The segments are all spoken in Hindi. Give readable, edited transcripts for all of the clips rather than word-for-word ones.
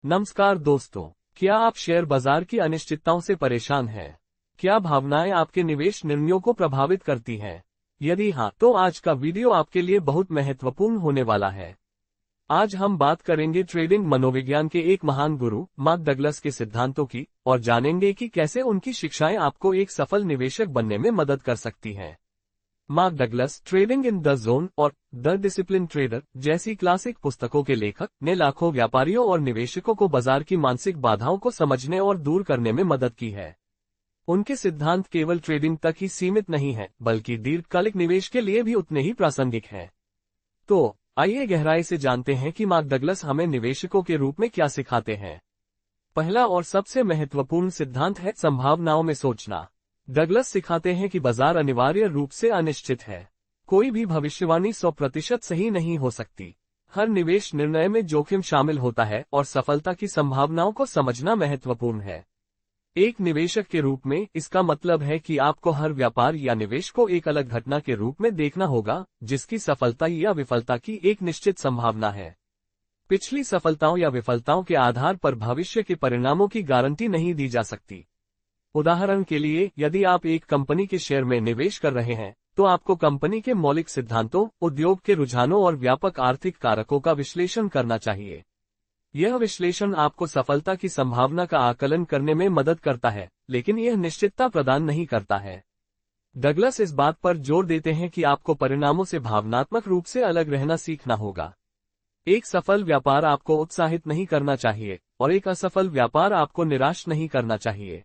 नमस्कार दोस्तों, क्या आप शेयर बाजार की अनिश्चितताओं से परेशान हैं? क्या भावनाएं आपके निवेश निर्णयों को प्रभावित करती हैं? यदि हाँ, तो आज का वीडियो आपके लिए बहुत महत्वपूर्ण होने वाला है। आज हम बात करेंगे ट्रेडिंग मनोविज्ञान के एक महान गुरु मार्क डगलस के सिद्धांतों की और जानेंगे कि कैसे उनकी शिक्षाएं आपको एक सफल निवेशक बनने में मदद कर सकती हैं। Mark Douglas trading in the zone और द डिसिप्लिन ट्रेडर जैसी क्लासिक पुस्तकों के लेखक ने लाखों व्यापारियों और निवेशकों को बाजार की मानसिक बाधाओं को समझने और दूर करने में मदद की है। उनके सिद्धांत केवल ट्रेडिंग तक ही सीमित नहीं है, बल्कि दीर्घकालिक निवेश के लिए भी उतने ही प्रासंगिक हैं। तो आइए गहराई से जानते हैं कि मार्क डगलस हमें निवेशकों के रूप में क्या सिखाते हैं। पहला और सबसे महत्वपूर्ण सिद्धांत है संभावनाओं में सोचना। डगलस सिखाते हैं कि बाजार अनिवार्य रूप से अनिश्चित है। कोई भी भविष्यवाणी 100% सही नहीं हो सकती। हर निवेश निर्णय में जोखिम शामिल होता है और सफलता की संभावनाओं को समझना महत्वपूर्ण है। एक निवेशक के रूप में इसका मतलब है कि आपको हर व्यापार या निवेश को एक अलग घटना के रूप में देखना होगा, जिसकी सफलता या विफलता की एक निश्चित संभावना है। पिछली सफलताओं या विफलताओं के आधार पर भविष्य के परिणामों की गारंटी नहीं दी जा सकती। उदाहरण के लिए, यदि आप एक कंपनी के शेयर में निवेश कर रहे हैं, तो आपको कंपनी के मौलिक सिद्धांतों, उद्योग के रुझानों और व्यापक आर्थिक कारकों का विश्लेषण करना चाहिए। यह विश्लेषण आपको सफलता की संभावना का आकलन करने में मदद करता है, लेकिन यह निश्चितता प्रदान नहीं करता है। डगलस इस बात पर जोर देते हैं कि आपको परिणामों से भावनात्मक रूप से अलग रहना सीखना होगा। एक सफल व्यापार आपको उत्साहित नहीं करना चाहिए और एक असफल व्यापार आपको निराश नहीं करना चाहिए।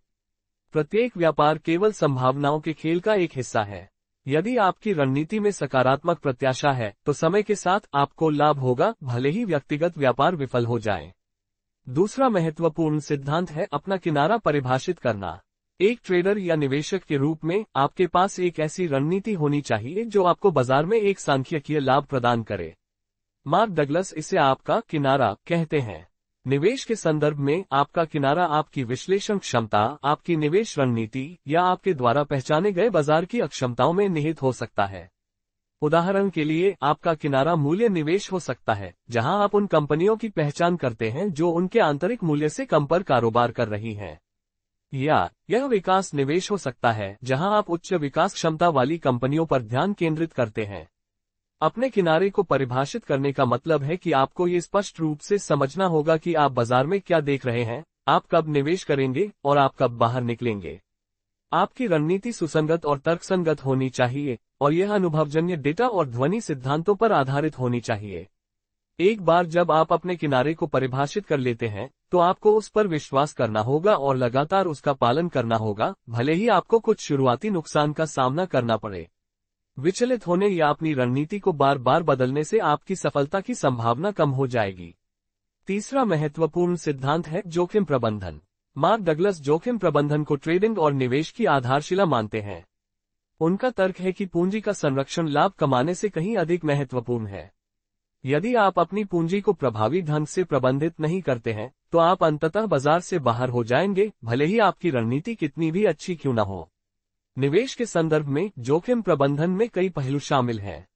प्रत्येक व्यापार केवल संभावनाओं के खेल का एक हिस्सा है। यदि आपकी रणनीति में सकारात्मक प्रत्याशा है, तो समय के साथ आपको लाभ होगा, भले ही व्यक्तिगत व्यापार विफल हो जाए। दूसरा महत्वपूर्ण सिद्धांत है अपना किनारा परिभाषित करना। एक ट्रेडर या निवेशक के रूप में आपके पास एक ऐसी रणनीति होनी चाहिए जो आपको बाजार में एक सांख्यिकीय लाभ प्रदान करे। मार्क डगलस इसे आपका किनारा कहते हैं। निवेश के संदर्भ में आपका किनारा आपकी विश्लेषण क्षमता, आपकी निवेश रणनीति या आपके द्वारा पहचाने गए बाजार की अक्षमताओं में निहित हो सकता है। उदाहरण के लिए, आपका किनारा मूल्य निवेश हो सकता है, जहां आप उन कंपनियों की पहचान करते हैं जो उनके आंतरिक मूल्य से कम पर कारोबार कर रही हैं। या यह विकास निवेश हो सकता है, जहां आप उच्च विकास क्षमता वाली कंपनियों पर ध्यान केंद्रित करते हैं। अपने किनारे को परिभाषित करने का मतलब है कि आपको ये स्पष्ट रूप से समझना होगा कि आप बाजार में क्या देख रहे हैं, आप कब निवेश करेंगे और आप कब बाहर निकलेंगे। आपकी रणनीति सुसंगत और तर्कसंगत होनी चाहिए और यह अनुभवजन्य डेटा और ध्वनि सिद्धांतों पर आधारित होनी चाहिए। एक बार जब आप अपने किनारे को परिभाषित कर लेते हैं, तो आपको उस पर विश्वास करना होगा और लगातार उसका पालन करना होगा, भले ही आपको कुछ शुरुआती नुकसान का सामना करना पड़े। विचलित होने या अपनी रणनीति को बार बार बदलने से आपकी सफलता की संभावना कम हो जाएगी। तीसरा महत्वपूर्ण सिद्धांत है जोखिम प्रबंधन। मार्क डगलस जोखिम प्रबंधन को ट्रेडिंग और निवेश की आधारशिला मानते हैं। उनका तर्क है कि पूंजी का संरक्षण लाभ कमाने से कहीं अधिक महत्वपूर्ण है। यदि आप अपनी पूंजी को प्रभावी ढंग से प्रबंधित नहीं करते हैं, तो आप अंततः बाजार से बाहर हो जाएंगे, भले ही आपकी रणनीति कितनी भी अच्छी क्यों न हो। निवेश के संदर्भ में जोखिम प्रबंधन में कई पहलू शामिल हैं।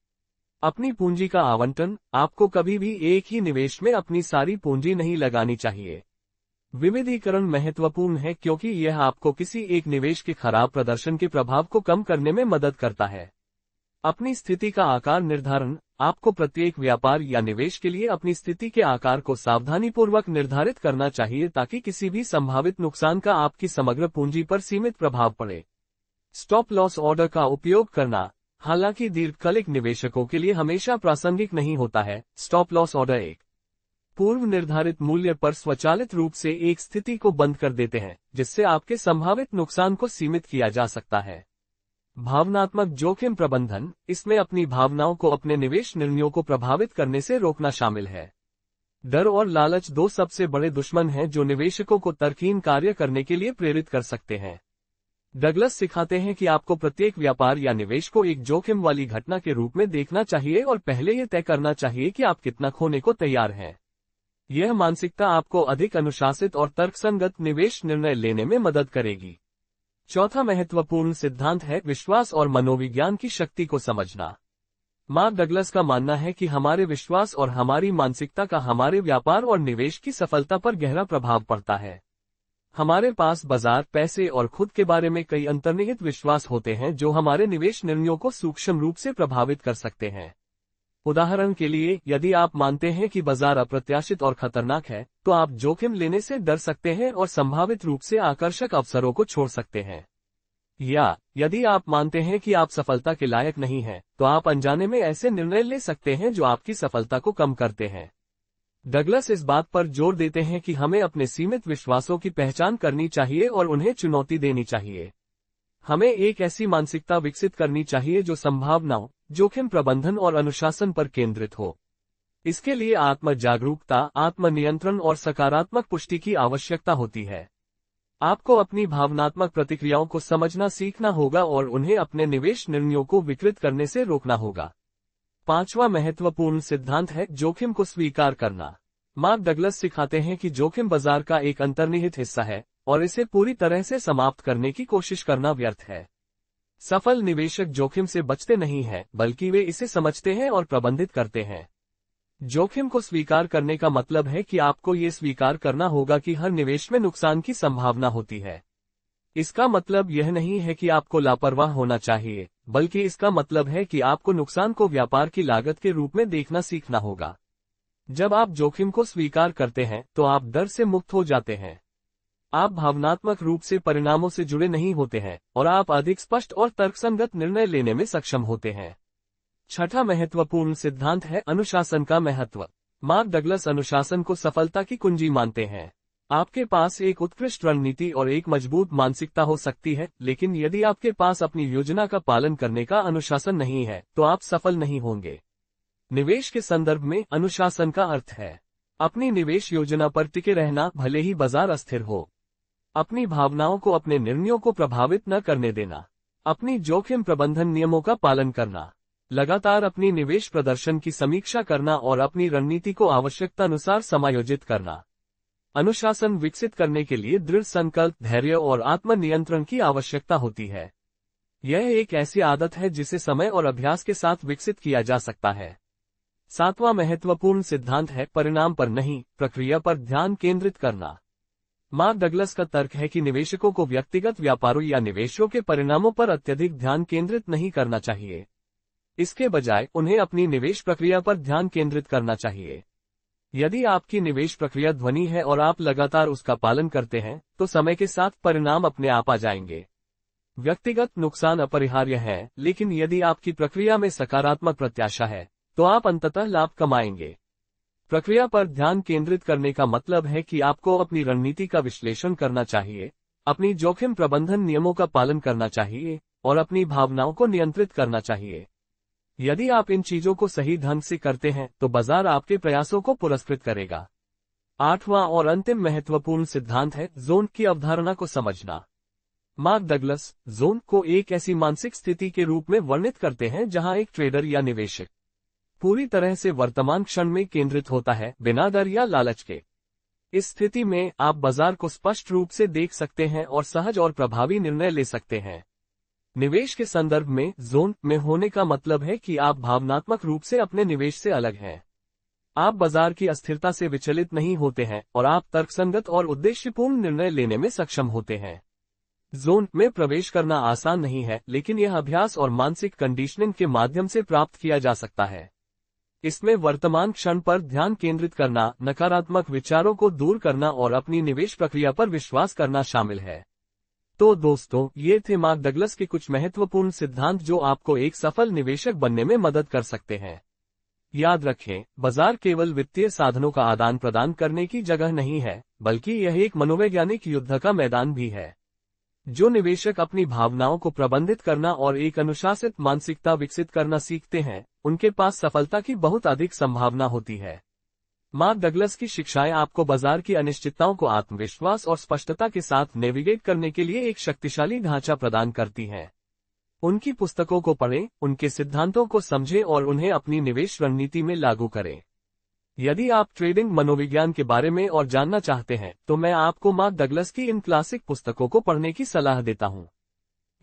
अपनी पूंजी का आवंटन, आपको कभी भी एक ही निवेश में अपनी सारी पूंजी नहीं लगानी चाहिए। विविधीकरण महत्वपूर्ण है क्योंकि यह आपको किसी एक निवेश के खराब प्रदर्शन के प्रभाव को कम करने में मदद करता है। अपनी स्थिति का आकार निर्धारण, आपको प्रत्येक व्यापार या निवेश के लिए अपनी स्थिति के आकार को सावधानीपूर्वक निर्धारित करना चाहिए ताकि किसी भी संभावित नुकसान का आपकी समग्र पूंजी पर सीमित प्रभाव पड़े। स्टॉप लॉस ऑर्डर का उपयोग करना, हालांकि दीर्घकालिक निवेशकों के लिए हमेशा प्रासंगिक नहीं होता है। स्टॉप लॉस ऑर्डर एक पूर्व निर्धारित मूल्य पर स्वचालित रूप से एक स्थिति को बंद कर देते हैं, जिससे आपके संभावित नुकसान को सीमित किया जा सकता है। भावनात्मक जोखिम प्रबंधन, इसमें अपनी भावनाओं को अपने निवेश निर्णयों को प्रभावित करने से रोकना शामिल है। डर और लालच दो सबसे बड़े दुश्मन हैं जो निवेशकों को तर्कहीन कार्य करने के लिए प्रेरित कर सकते हैं। डगलस सिखाते हैं कि आपको प्रत्येक व्यापार या निवेश को एक जोखिम वाली घटना के रूप में देखना चाहिए और पहले यह तय करना चाहिए कि आप कितना खोने को तैयार हैं। यह मानसिकता आपको अधिक अनुशासित और तर्कसंगत निवेश निर्णय लेने में मदद करेगी। चौथा महत्वपूर्ण सिद्धांत है विश्वास और मनोविज्ञान की शक्ति को समझना। मार्क डगलस का मानना है कि हमारे विश्वास और हमारी मानसिकता का हमारे व्यापार और निवेश की सफलता पर गहरा प्रभाव पड़ता है। हमारे पास बाजार, पैसे और खुद के बारे में कई अंतर्निहित विश्वास होते हैं जो हमारे निवेश निर्णयों को सूक्ष्म रूप से प्रभावित कर सकते हैं। उदाहरण के लिए, यदि आप मानते हैं कि बाजार अप्रत्याशित और खतरनाक है, तो आप जोखिम लेने से डर सकते हैं और संभावित रूप से आकर्षक अवसरों को छोड़ सकते हैं। या यदि आप मानते हैं कि आप सफलता के लायक नहीं हैं, तो आप अनजाने में ऐसे निर्णय ले सकते हैं जो आपकी सफलता को कम करते हैं। डगलस इस बात पर जोर देते हैं कि हमें अपने सीमित विश्वासों की पहचान करनी चाहिए और उन्हें चुनौती देनी चाहिए। हमें एक ऐसी मानसिकता विकसित करनी चाहिए जो संभावनाओं, जोखिम प्रबंधन और अनुशासन पर केंद्रित हो। इसके लिए आत्म जागरूकता, आत्मनियंत्रण और सकारात्मक पुष्टि की आवश्यकता होती है। आपको अपनी भावनात्मक प्रतिक्रियाओं को समझना सीखना होगा और उन्हें अपने निवेश निर्णयों को विकृत करने से रोकना होगा। 5वां महत्वपूर्ण सिद्धांत है जोखिम को स्वीकार करना। मार्क डगलस सिखाते हैं कि जोखिम बाजार का एक अंतर्निहित हिस्सा है और इसे पूरी तरह से समाप्त करने की कोशिश करना व्यर्थ है। सफल निवेशक जोखिम से बचते नहीं हैं, बल्कि वे इसे समझते हैं और प्रबंधित करते हैं। जोखिम को स्वीकार करने का मतलब है कि आपको ये स्वीकार करना होगा कि हर निवेश में नुकसान की संभावना होती है। इसका मतलब यह नहीं है कि आपको लापरवाह होना चाहिए, बल्कि इसका मतलब है कि आपको नुकसान को व्यापार की लागत के रूप में देखना सीखना होगा। जब आप जोखिम को स्वीकार करते हैं, तो आप डर से मुक्त हो जाते हैं। आप भावनात्मक रूप से परिणामों से जुड़े नहीं होते हैं और आप अधिक स्पष्ट और तर्कसंगत निर्णय लेने में सक्षम होते हैं। 6वां महत्वपूर्ण सिद्धांत है अनुशासन का महत्व। मार्क डगलस अनुशासन को सफलता की कुंजी मानते हैं। आपके पास एक उत्कृष्ट रणनीति और एक मजबूत मानसिकता हो सकती है, लेकिन यदि आपके पास अपनी योजना का पालन करने का अनुशासन नहीं है, तो आप सफल नहीं होंगे। निवेश के संदर्भ में अनुशासन का अर्थ है अपनी निवेश योजना पर टिके रहना, भले ही बाजार अस्थिर हो। अपनी भावनाओं को अपने निर्णयों को प्रभावित न करने देना। अपनी जोखिम प्रबंधन नियमों का पालन करना। लगातार अपनी निवेश प्रदर्शन की समीक्षा करना और अपनी रणनीति को आवश्यकतानुसार समायोजित करना। अनुशासन विकसित करने के लिए दृढ़ संकल्प, धैर्य और आत्मनियंत्रण की आवश्यकता होती है। यह एक ऐसी आदत है जिसे समय और अभ्यास के साथ विकसित किया जा सकता है। 7वां महत्वपूर्ण सिद्धांत है परिणाम पर नहीं, प्रक्रिया पर ध्यान केंद्रित करना। मार्क डगलस का तर्क है कि निवेशकों को व्यक्तिगत व्यापारों या निवेशों के परिणामों पर अत्यधिक ध्यान केंद्रित नहीं करना चाहिए। इसके बजाय उन्हें अपनी निवेश प्रक्रिया पर ध्यान केंद्रित करना चाहिए। यदि आपकी निवेश प्रक्रिया ध्वनि है और आप लगातार उसका पालन करते हैं, तो समय के साथ परिणाम अपने आप आ जाएंगे। व्यक्तिगत नुकसान अपरिहार्य है, लेकिन यदि आपकी प्रक्रिया में सकारात्मक प्रत्याशा है, तो आप अंततः लाभ कमाएंगे। प्रक्रिया पर ध्यान केंद्रित करने का मतलब है कि आपको अपनी रणनीति का विश्लेषण करना चाहिए, अपनी जोखिम प्रबंधन नियमों का पालन करना चाहिए और अपनी भावनाओं को नियंत्रित करना चाहिए। यदि आप इन चीजों को सही ढंग से करते हैं, तो बाजार आपके प्रयासों को पुरस्कृत करेगा। 8वां और अंतिम महत्वपूर्ण सिद्धांत है जोन की अवधारणा को समझना। मार्क डगलस जोन को एक ऐसी मानसिक स्थिति के रूप में वर्णित करते हैं जहां एक ट्रेडर या निवेशक पूरी तरह से वर्तमान क्षण में केंद्रित होता है, बिना डर या लालच के। इस स्थिति में आप बाजार को स्पष्ट रूप से देख सकते हैं और सहज और प्रभावी निर्णय ले सकते हैं। निवेश के संदर्भ में जोन में होने का मतलब है कि आप भावनात्मक रूप से अपने निवेश से अलग हैं। आप बाजार की अस्थिरता से विचलित नहीं होते हैं और आप तर्कसंगत और उद्देश्यपूर्ण निर्णय लेने में सक्षम होते हैं। जोन में प्रवेश करना आसान नहीं है, लेकिन यह अभ्यास और मानसिक कंडीशनिंग के माध्यम से प्राप्त किया जा सकता है। इसमें वर्तमान क्षण पर ध्यान केंद्रित करना, नकारात्मक विचारों को दूर करना और अपनी निवेश प्रक्रिया पर विश्वास करना शामिल है। तो दोस्तों, ये थे मार्क डगलस के कुछ महत्वपूर्ण सिद्धांत जो आपको एक सफल निवेशक बनने में मदद कर सकते हैं। याद रखें, बाजार केवल वित्तीय साधनों का आदान प्रदान करने की जगह नहीं है, बल्कि यह एक मनोवैज्ञानिक युद्ध का मैदान भी है। जो निवेशक अपनी भावनाओं को प्रबंधित करना और एक अनुशासित मानसिकता विकसित करना सीखते हैं, उनके पास सफलता की बहुत अधिक संभावना होती है। मार्क डगलस की शिक्षाएं आपको बाजार की अनिश्चितताओं को आत्मविश्वास और स्पष्टता के साथ नेविगेट करने के लिए एक शक्तिशाली ढांचा प्रदान करती हैं। उनकी पुस्तकों को पढ़ें, उनके सिद्धांतों को समझें और उन्हें अपनी निवेश रणनीति में लागू करें। यदि आप ट्रेडिंग मनोविज्ञान के बारे में और जानना चाहते हैं, तो मैं आपको मार्क डगलस की इन क्लासिक पुस्तकों को पढ़ने की सलाह देता हूं।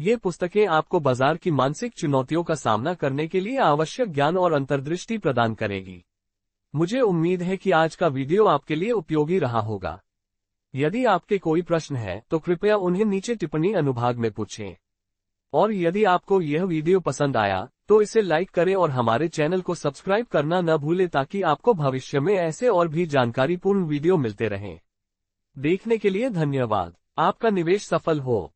ये पुस्तकें आपको बाजार की मानसिक चुनौतियों का सामना करने के लिए आवश्यक ज्ञान और अंतर्दृष्टि प्रदान करेगी। मुझे उम्मीद है कि आज का वीडियो आपके लिए उपयोगी रहा होगा। यदि आपके कोई प्रश्न है तो कृपया उन्हें नीचे टिप्पणी अनुभाग में पूछें। और यदि आपको यह वीडियो पसंद आया तो इसे लाइक करें और हमारे चैनल को सब्सक्राइब करना न भूलें ताकि आपको भविष्य में ऐसे और भी जानकारीपूर्ण वीडियो मिलते रहें। देखने के लिए धन्यवाद। आपका निवेश सफल हो।